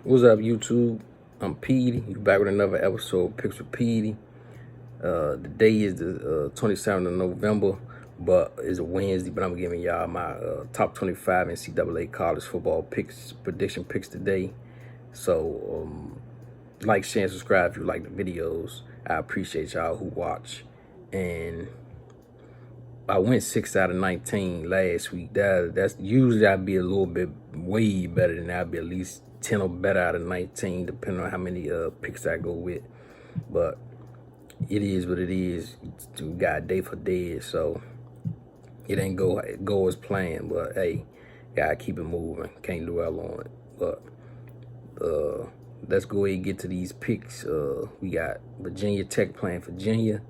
What's up, YouTube? I'm Petey. You back with another episode of Picks with Petey. The day is the 27th of November, but it's a Wednesday. But I'm giving y'all my top 25 NCAA college football prediction picks today. So, like, share, and subscribe if you like the videos. I appreciate y'all who watch. And I went 6 out of 19 last week. That's usually I'd be a little bit way better than that. I'd be at least 10 or better out of 19, depending on how many picks I go with. But it is what it is. We got a day for dead, so it ain't go as planned. But hey, gotta keep it moving. Can't dwell on it. But let's go ahead and get to these picks. We got Virginia Tech playing Virginia.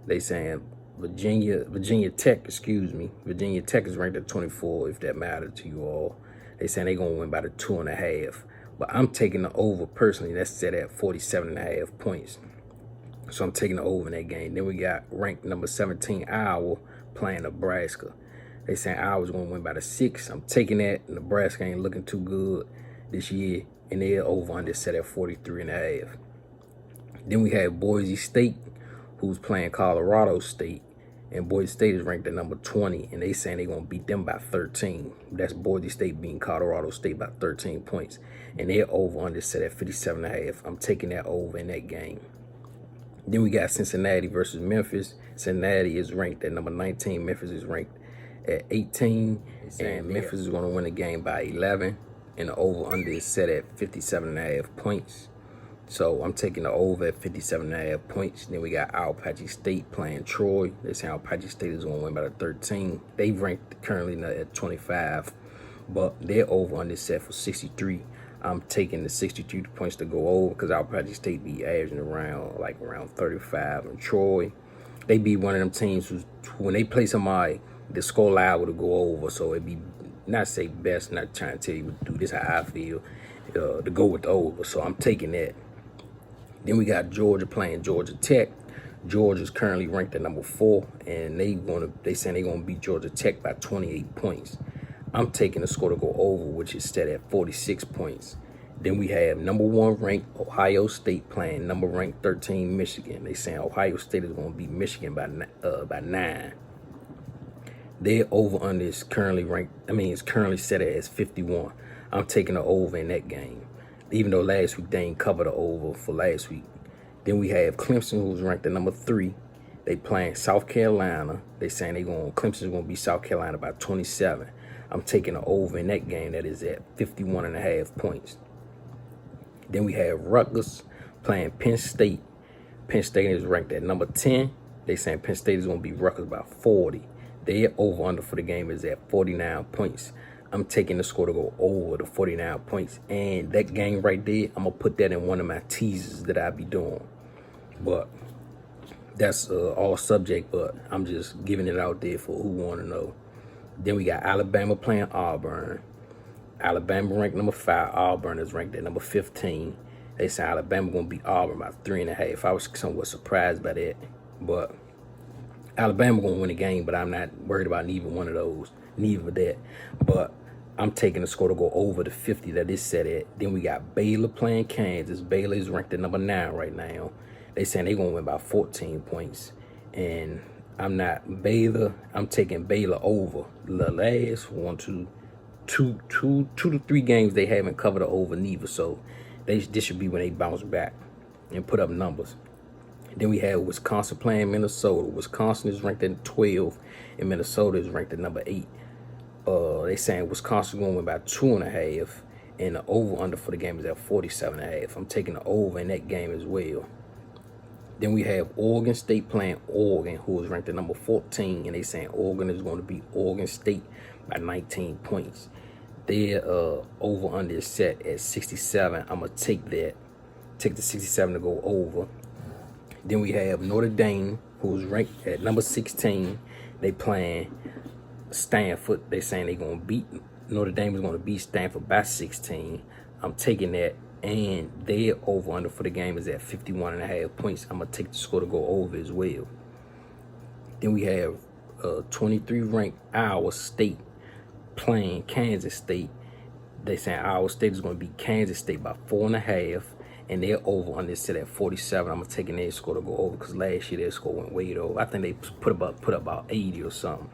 They saying Virginia Tech is ranked at 24, if that matters to you all. They saying they gonna win by the 2.5. But I'm taking the over personally. That's set at 47.5 points. So I'm taking the over in that game. Then we got ranked number 17 Iowa playing Nebraska. They saying Iowa's gonna win by the 6. I'm taking that. Nebraska ain't looking too good this year, and they're over under set at 43.5. Then we have Boise State, who's playing Colorado State, and Boise State is ranked at number 20, and they saying they're going to beat them by 13. That's Boise State beating Colorado State by 13 points, and they're over under set at 57.5. I'm taking that over in that game. Then we got Cincinnati versus Memphis. Cincinnati is ranked at number 19. Memphis is ranked at 18, and Memphis is going to win the game by 11, and the over under is set at 57.5 points. So I'm taking the over at 57.5 points. Then we got Apache State playing Troy. They say Apache State is going to win by the 13. They ranked currently at 25, but they're over on this set for 63. I'm taking the 63 points to go over because Apache State be averaging around 35. And Troy, they be one of them teams who's, when they play somebody, the score liable to go over. So it'd be, not say best, not trying to tell you what to do. This is how I feel, to go with the over. So I'm taking that. Then we got Georgia playing Georgia Tech. Georgia's currently ranked at number 4, and they saying they're gonna beat Georgia Tech by 28 points. I'm taking the score to go over, which is set at 46 points. Then we have number 1 ranked Ohio State playing number ranked 13 Michigan. They saying Ohio State is gonna beat Michigan by 9. Their over under is currently it's currently set as 51. I'm taking the over in that game, even though last week they ain't covered the over for last week. Then we have Clemson, who's ranked at number 3. They playing South Carolina. They saying Clemson's gonna beat South Carolina by 27. I'm taking the over in that game. That is at 51.5 points. Then we have Rutgers playing Penn State. Penn State is ranked at number 10. They saying Penn State is gonna beat Rutgers by 40. Their over under for the game is at 49 points. I'm taking the score to go over the 49 points. And that game right there, I'm going to put that in one of my teasers that I be doing. But that's all subject, but I'm just giving it out there for who want to know. Then we got Alabama playing Auburn. Alabama ranked number 5. Auburn is ranked at number 15. They say Alabama going to beat Auburn by 3.5. I was somewhat surprised by that. But Alabama going to win the game, but I'm not worried about neither one of those. Neither of that. But I'm taking the score to go over the 50 that is set at. Then we got Baylor playing Kansas. Baylor is ranked at number 9 right now. They saying they're going to win by 14 points. And I'm not Baylor. I'm taking Baylor over. The last 2 to 3 games they haven't covered the over neither. So this should be when they bounce back and put up numbers. Then we have Wisconsin playing Minnesota. Wisconsin is ranked at 12, and Minnesota is ranked at number 8. They saying Wisconsin going to win by 2.5, and the over-under for the game is at 47.5. I'm taking the over in that game as well. Then we have Oregon State playing Oregon, who is ranked at number 14, and they saying Oregon is going to beat Oregon State by 19 points. Their over-under is set at 67. I'm going to take that. Take the 67 to go over. Then we have Notre Dame, who's ranked at number 16. They playing Stanford. They saying they're going to beat, Notre Dame is going to beat Stanford by 16. I'm taking that, and their over-under for the game is at 51.5 points. I'm going to take the score to go over as well. Then we have 23 ranked Iowa State playing Kansas State. They saying Iowa State is going to beat Kansas State by 4.5, and they're over on this set at 47. I'm taking their score to go over because last year their score went way over. I think they put up about 80 or something.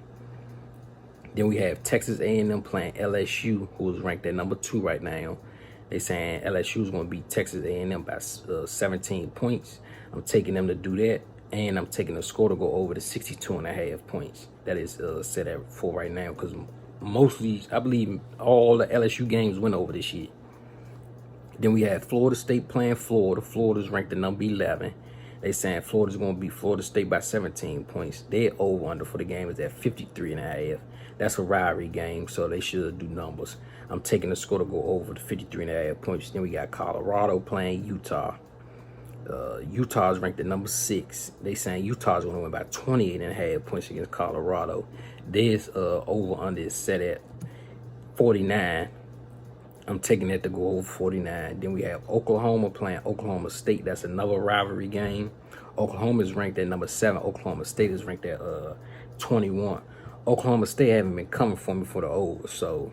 Then we have Texas A&M playing LSU, who is ranked at number 2 right now. They saying LSU is going to beat Texas A&M by 17 points. I'm taking them to do that, and I'm taking the score to go over to 62.5 points. That is set at 4 right now because mostly, I believe all the LSU games went over this year. Then we have Florida State playing Florida. Florida's ranked at number 11. They saying Florida's going to beat Florida State by 17 points. Their over-under for the game is at 53.5. That's a rivalry game, so they should do numbers. I'm taking the score to go over to 53.5 points. Then we got Colorado playing Utah. Utah is ranked at number 6. They saying Utah's going to win by 28.5 points against Colorado. This over-under is set at 49. I'm taking that to go over 49. Then we have Oklahoma playing Oklahoma State. That's another rivalry game. Oklahoma is ranked at number 7. Oklahoma State is ranked at 21. Oklahoma State haven't been coming for me for the over, so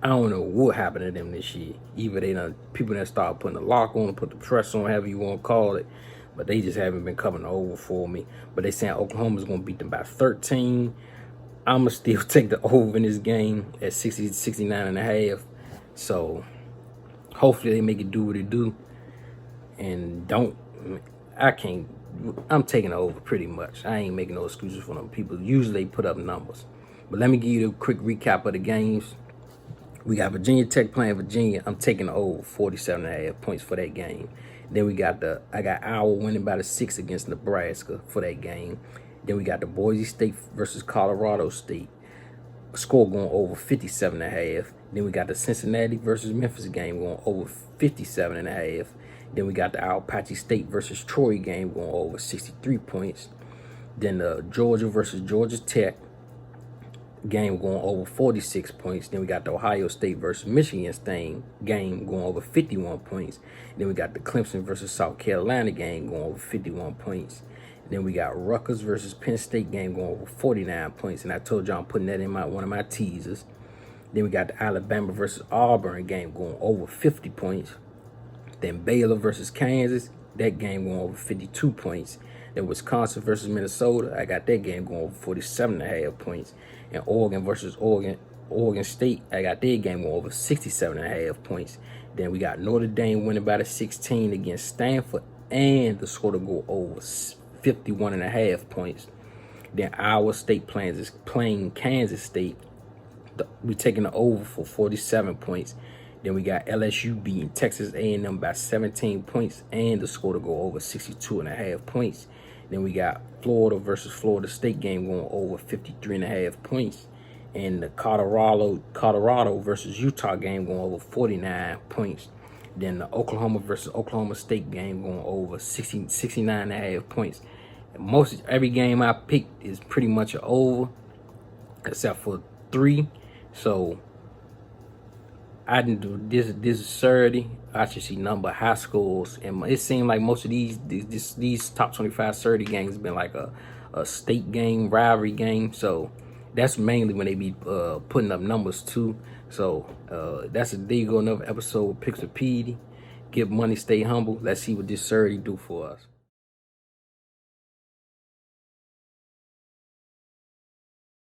I don't know what happened to them this year. Either they done, people that start putting the lock on, put the press on, however you want to call it, but they just haven't been coming over for me. But they saying Oklahoma's going to beat them by 13. I'm going to still take the over in this game at 69.5. So hopefully they make it do what it do. And I'm taking the over pretty much. I ain't making no excuses for them people. Usually they put up numbers. But let me give you a quick recap of the games. We got Virginia Tech playing Virginia. I'm taking the over 47.5 points for that game. Then we got I got Iowa winning by 6 against Nebraska for that game. Then we got the Boise State versus Colorado State. Score going over 57.5. Then we got the Cincinnati versus Memphis game going over 57.5. Then we got the Apache State versus Troy game going over 63 points. Then the Georgia versus Georgia Tech game going over 46 points. Then we got the Ohio State versus Michigan State game going over 51 points. Then we got the Clemson versus South Carolina game going over 51 points. Then we got Rutgers versus Penn State game going over 49 points. And I told you I'm putting that in one of my teasers. Then we got the Alabama versus Auburn game going over 50 points. Then Baylor versus Kansas, that game going over 52 points. Then Wisconsin versus Minnesota, I got that game going over 47.5 points. And Oregon versus Oregon State, I got their game going over 67.5 points. Then we got Notre Dame winning by 16 against Stanford, and the score to go over 51.5 points. Then Iowa State playing Kansas State. We taking the over for 47 points. Then we got LSU beating Texas A&M by 17 points, and the score to go over 62.5 points. Then we got Florida versus Florida State game going over 53.5 points. And the Colorado versus Utah game going over 49 points. Then the Oklahoma versus Oklahoma State game going over 69.5 points. And every game I picked is pretty much an over, except for 3. So I didn't do this Saturday. I should see number high scores, and it seemed like most of these top 25 Saturday games have been like a state game, rivalry game. So that's mainly when they be putting up numbers too. So there you go, another episode of Picks with Petey. Get money, stay humble. Let's see what this Saturday do for us.